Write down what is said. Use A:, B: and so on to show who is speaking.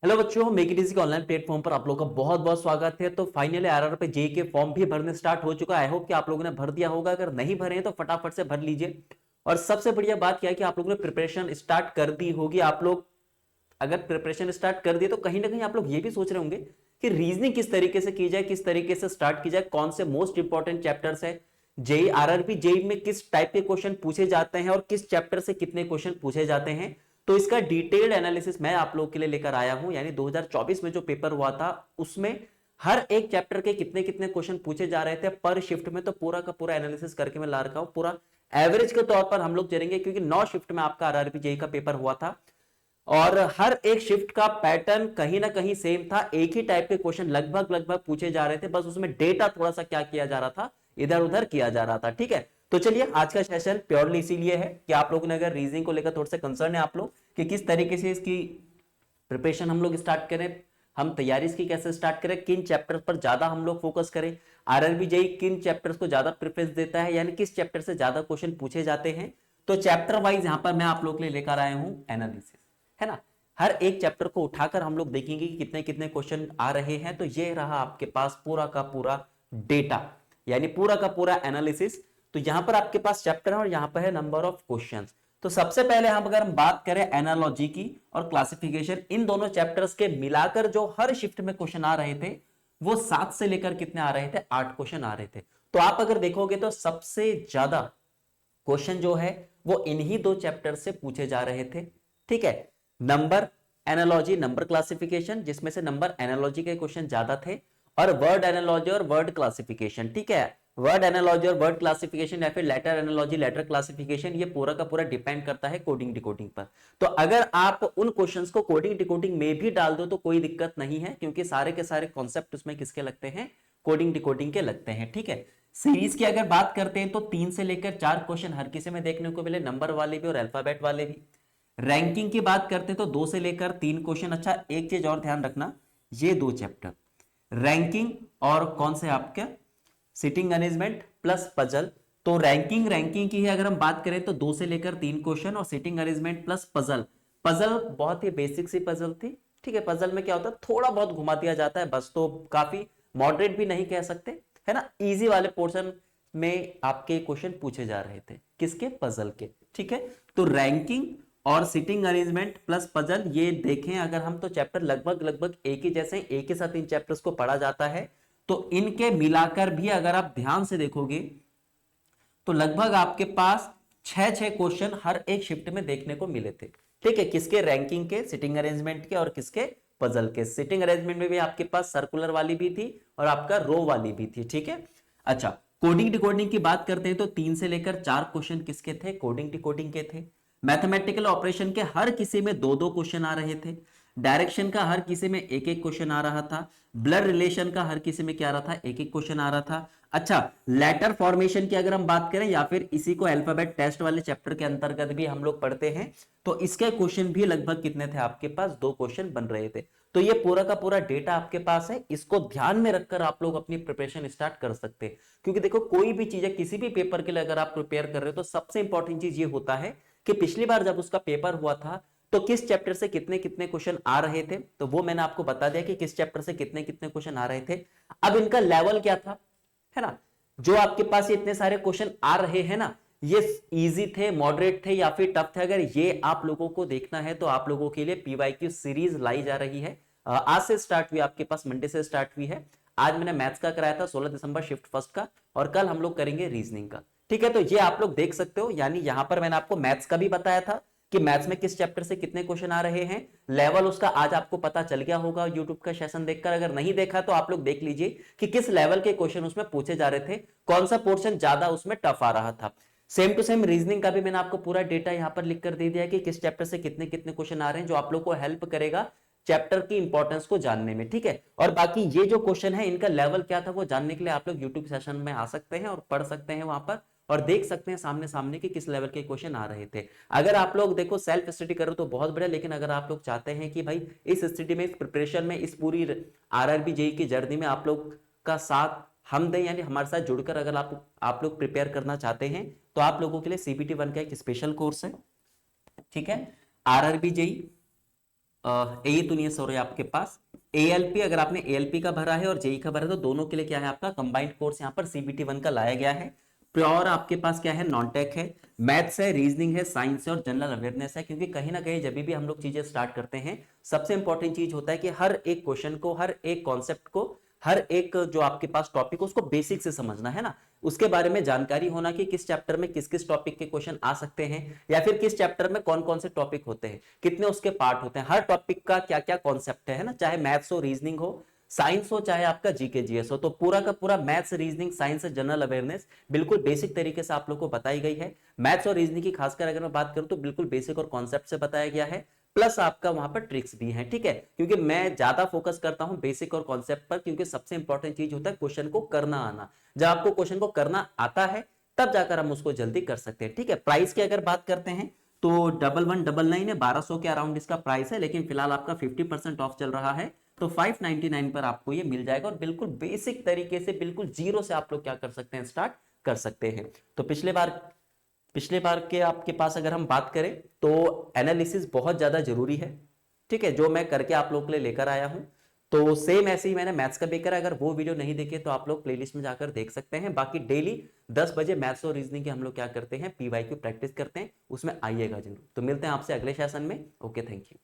A: Hello बच्चों, make it easy के online platform पर आप लोगों का बहुत बहुत स्वागत है। तो फाइनली आरआर पे जेई के फॉर्म भी भरने स्टार्ट हो चुका है। आई होप कि आप लोगों ने भर दिया होगा। अगर नहीं भरे हैं तो फटाफट से भर लीजिए। और सबसे बढ़िया बात क्या है कि आप लोगों ने प्रिपरेशन स्टार्ट कर दी होगी। आप लोग अगर प्रिपरेशन स्टार्ट कर दिए तो कहीं ना कहीं आप लोग ये भी सोच रहे होंगे कि रीजनिंग किस तरीके से की जाए, किस तरीके से स्टार्ट की जाए, कौन से मोस्ट इंपॉर्टेंट चैप्टर्स है जेई आरआरबी जेई में, किस टाइप के क्वेश्चन पूछे जाते हैं और किस चैप्टर से कितने क्वेश्चन पूछे जाते हैं। तो इसका डिटेल्ड एनालिसिस मैं आप लोगों के लिए लेकर आया हूं। यानी 2024 में जो पेपर हुआ था उसमें हर एक चैप्टर के कितने कितने क्वेश्चन पूछे जा रहे थे पर शिफ्ट में, तो पूरा का पूरा एनालिसिस करके मैं ला रखा हूं। पूरा एवरेज के तौर पर हम लोग चलेंगे क्योंकि 9 शिफ्ट में आपका आरआरबी जेई का पेपर हुआ था और हर एक शिफ्ट का पैटर्न कहीं ना कहीं सेम था। एक ही टाइप के क्वेश्चन लगभग लगभग पूछे जा रहे थे, बस उसमें डेटा थोड़ा सा क्या किया जा रहा था, इधर उधर किया जा रहा था। ठीक है, तो चलिए आज का सेशन प्योरली इसीलिए है कि आप लोगों ने अगर रीजनिंग को लेकर थोड़ा सा कंसर्न है आप लोग कि किस तरीके से इसकी प्रिपरेशन हम लोग स्टार्ट करें, हम तैयारी इसकी कैसे स्टार्ट करें, किन चैप्टर पर ज्यादा हम लोग फोकस करें, आरआरबी जेई किन चैप्टर्स को ज्यादा प्रेफरेंस देता है, यानी किस चैप्टर से ज्यादा क्वेश्चन पूछे जाते हैं। तो चैप्टर वाइज यहां पर मैं आप लोग के लिए लेकर आया हूं एनालिसिस, है ना। हर एक चैप्टर को उठाकर हम लोग देखेंगे कि कितने कितने क्वेश्चन आ रहे हैं। तो ये रहा आपके पास पूरा का पूरा डेटा, यानी पूरा का पूरा एनालिसिस। तो यहां पर आपके पास चैप्टर है और यहां पर है नंबर ऑफ क्वेश्चंस। तो सबसे पहले हम अगर हम बात करें एनालॉजी की और क्लासिफिकेशन, इन दोनों चैप्टर्स के मिलाकर जो हर शिफ्ट में क्वेश्चन आ रहे थे वो 7 से लेकर कितने आ रहे थे, 8 क्वेश्चन आ रहे थे। तो आप अगर देखोगे तो सबसे ज्यादा क्वेश्चन जो है वो इन्हीं दो चैप्टर से पूछे जा रहे थे। ठीक है, नंबर एनालॉजी, नंबर क्लासिफिकेशन, जिसमें से नंबर एनालॉजी के क्वेश्चन ज्यादा थे, और वर्ड एनालॉजी और वर्ड क्लासिफिकेशन। ठीक है, वर्ड एनालॉजी और वर्ड क्लासिफिकेशन या फिर लेटर एनालॉजी लेटर क्लासिफिकेशन, ये पूरा का पूरा डिपेंड करता है कोडिंग डिकोडिंग पर। तो अगर आप उन क्वेश्चंस को कोडिंग डिकोडिंग में भी डाल दो तो कोई दिक्कत नहीं है, क्योंकि सारे के सारे कॉन्सेप्ट उसमें किसके लगते हैं, कोडिंग डिकोडिंग के लगते हैं। ठीक है, सीरीज की अगर बात करते हैं तो 3 से लेकर 4 क्वेश्चन हर किसी में देखने को मिले, नंबर वाले भी और अल्फाबेट वाले भी। रैंकिंग की बात करते हैं तो 2 से लेकर 3 क्वेश्चन। अच्छा, एक चीज और ध्यान रखना, ये दो चैप्टर रैंकिंग और कौन से आपके सिटिंग अरेंजमेंट प्लस पजल। तो रैंकिंग रैंकिंग की है अगर हम बात करें तो 2 से लेकर 3 क्वेश्चन, और sitting arrangement plus puzzle. Puzzle बहुत ही बेसिक सी पजल थी। ठीक है, पजल में क्या होता है, थोड़ा बहुत घुमा दिया जाता है बस, तो काफी मॉडरेट भी नहीं कह सकते, है ना। इजी वाले पोर्शन में आपके क्वेश्चन पूछे जा रहे थे, किसके, पजल के। ठीक है, तो रैंकिंग और सिटिंग अरेंजमेंट प्लस पजल ये देखें अगर हम तो चैप्टर लगभग लगभग एक ही जैसे, एक ही साथ इन चैप्टर्स को पढ़ा जाता है। तो इनके मिलाकर भी अगर आप ध्यान से देखोगे तो लगभग आपके पास 6 क्वेश्चन हर एक शिफ्ट में देखने को मिले थे। ठीक है, किसके, रैंकिंग के, सिटिंग अरेंजमेंट के और किसके, पजल के। सिटिंग अरेंजमेंट में भी आपके पास सर्कुलर वाली भी थी और आपका रो वाली भी थी। ठीक है, अच्छा, कोडिंग डिकोडिंग की बात करते हैं तो 3 से लेकर 4 क्वेश्चन किसके थे, कोडिंग डिकोडिंग के थे। मैथमेटिकल ऑपरेशन के हर किसी में 2-2 क्वेश्चन आ रहे थे। डायरेक्शन का हर किसी में 1-1 क्वेश्चन आ रहा था। ब्लड रिलेशन का हर किसी में क्या आ रहा था, 1-1 क्वेश्चन आ रहा था। अच्छा, लेटर फॉर्मेशन की अगर हम बात करें या फिर इसी को अल्फाबेट टेस्ट वाले चैप्टर के अंतर्गत भी हम लोग पढ़ते हैं, तो इसके क्वेश्चन भी लगभग कितने थे आपके पास, 2 क्वेश्चन बन रहे थे। तो ये पूरा का पूरा डेटा आपके पास है, इसको ध्यान में रखकर आप लोग अपनी प्रिपरेशन स्टार्ट कर सकते हैं। क्योंकि देखो, कोई भी चीज है, किसी भी पेपर के लिए अगर आप प्रिपेयर कर रहे हो तो सबसे इंपॉर्टेंट चीज ये होता है कि पिछली बार जब उसका पेपर हुआ था तो किस चैप्टर से कितने कितने क्वेश्चन आ रहे थे, तो वो मैंने आपको बता दिया कि किस चैप्टर से कितने कितने क्वेश्चन आ रहे थे। अब इनका लेवल क्या था, है ना। जो आपके पास ये इतने सारे क्वेश्चन आ रहे हैं ना, ये इजी थे, मॉडरेट थे या फिर टफ थे, अगर ये आप लोगों को देखना है तो आप लोगों के लिए पीवाईक्यू सीरीज लाई जा रही है। आज से स्टार्ट हुई, आपके पास मंडे से स्टार्ट हुई है। आज मैंने मैथ्स का कराया था 16 दिसंबर शिफ्ट फर्स्ट का, और कल हम लोग करेंगे रीजनिंग का। ठीक है, तो ये आप लोग देख सकते हो। यानी यहां पर मैंने आपको मैथ्स का भी बताया था कि मैथ्स में किस चैप्टर से कितने क्वेश्चन आ रहे हैं, लेवल उसका आज आपको पता चल गया होगा यूट्यूब का सेशन देखकर। अगर नहीं देखा तो आप लोग देख लीजिए कि किस लेवल के क्वेश्चन उसमें पूछे जा रहे थे, कौन सा पोर्शन ज्यादा उसमें टफ आ रहा था। सेम टू सेम रीजनिंग का भी मैंने आपको पूरा डेटा यहां पर लिख कर दे दिया कि किस चैप्टर से कितने कितने क्वेश्चन आ रहे हैं, जो आप लोग को हेल्प करेगा चैप्टर की इंपॉर्टेंस को जानने में। ठीक है, और बाकी ये जो क्वेश्चन है इनका लेवल क्या था वो जानने के लिए आप लोग यूट्यूब सेशन में आ सकते हैं और पढ़ सकते हैं वहां पर, और देख सकते हैं सामने सामने कि किस लेवल के क्वेश्चन आ रहे थे। अगर आप लोग देखो सेल्फ स्टडी करो तो बहुत बढ़िया, लेकिन अगर आप लोग चाहते हैं कि भाई इस स्टडी में, इस प्रिपरेशन में, इस पूरी आरआरबी जेई की जर्नी में आप लोग का साथ हम दें, यानी हमारे साथ जुड़कर अगर आप लोग प्रिपेयर करना चाहते हैं तो आप लोगों के लिए सीबीटी 1 का एक स्पेशल कोर्स है। ठीक है, आरआरबी जेई ये तो नहीं है सॉरी आपके पास एएलपी, अगर आपने एएलपी का भरा है और जेई का भरा है तो दोनों के लिए क्या है आपका कंबाइंड कोर्स यहाँ पर सीबीटी 1 का लाया गया है। प्योर आपके पास क्या है नॉन टेक है, मैथ्स है, रीजनिंग है, साइंस है और जनरल अवेयरनेस है। क्योंकि कहीं ना कहीं जब भी हम लोग चीजें स्टार्ट करते हैं सबसे इंपॉर्टेंट चीज होता है कि हर एक क्वेश्चन को, हर एक कॉन्सेप्ट को, हर एक जो आपके पास टॉपिक उसको बेसिक से समझना है ना, उसके बारे में जानकारी होना कि किस चैप्टर में किस किस टॉपिक के क्वेश्चन आ सकते हैं, या फिर किस चैप्टर में कौन कौन से टॉपिक होते हैं, कितने उसके पार्ट होते हैं, हर टॉपिक का क्या क्या कॉन्सेप्ट है ना, चाहे मैथ्स हो, रीजनिंग हो, साइंस हो, चाहे आपका जीके जीएस हो। तो पूरा का पूरा maths, reasoning, science, general awareness बिल्कुल बेसिक तरीके से आप लोग को बताई गई है। मैथ्स और रीजनिंग की खासकर अगर मैं बात करूं तो बिल्कुल बेसिक और कॉन्सेप्ट से बताया गया है, प्लस आपका वहां पर ट्रिक्स भी है, ठीक है। क्योंकि मैं ज्यादा फोकस करता हूं बेसिक और कॉन्सेप्ट पर, क्योंकि सबसे इंपॉर्टेंट चीज होता है क्वेश्चन को करना आना। जब आपको क्वेश्चन को करना आता है तब जाकर हम उसको जल्दी कर सकते हैं, ठीक है। प्राइस की अगर बात करते हैं तो 1199 है, 1200 के अराउंड इसका प्राइस है, लेकिन फिलहाल आपका 50% ऑफ चल रहा है तो 599 पर आपको ये मिल जाएगा। और बिल्कुल बेसिक तरीके से, बिल्कुल जीरो से आप लोग क्या कर सकते हैं, स्टार्ट कर सकते हैं। तो पिछले बार के आपके पास अगर हम बात करें तो एनालिसिस बहुत ज्यादा जरूरी है, ठीक है, जो मैं करके आप लोग के लिए लेकर आया हूं। तो सेम ऐसे ही मैंने मैथ्स का भी करा, अगर वो वीडियो नहीं देखे तो आप लोग प्लेलिस्ट में जाकर देख सकते हैं। बाकी डेली 10 बजे मैथ्स और रीजनिंग की हम लोग क्या करते हैं, पीवाई की प्रैक्टिस करते हैं, उसमें आइएगा जरूर। तो मिलते हैं आपसे अगले सेशन में। Okay, thank you.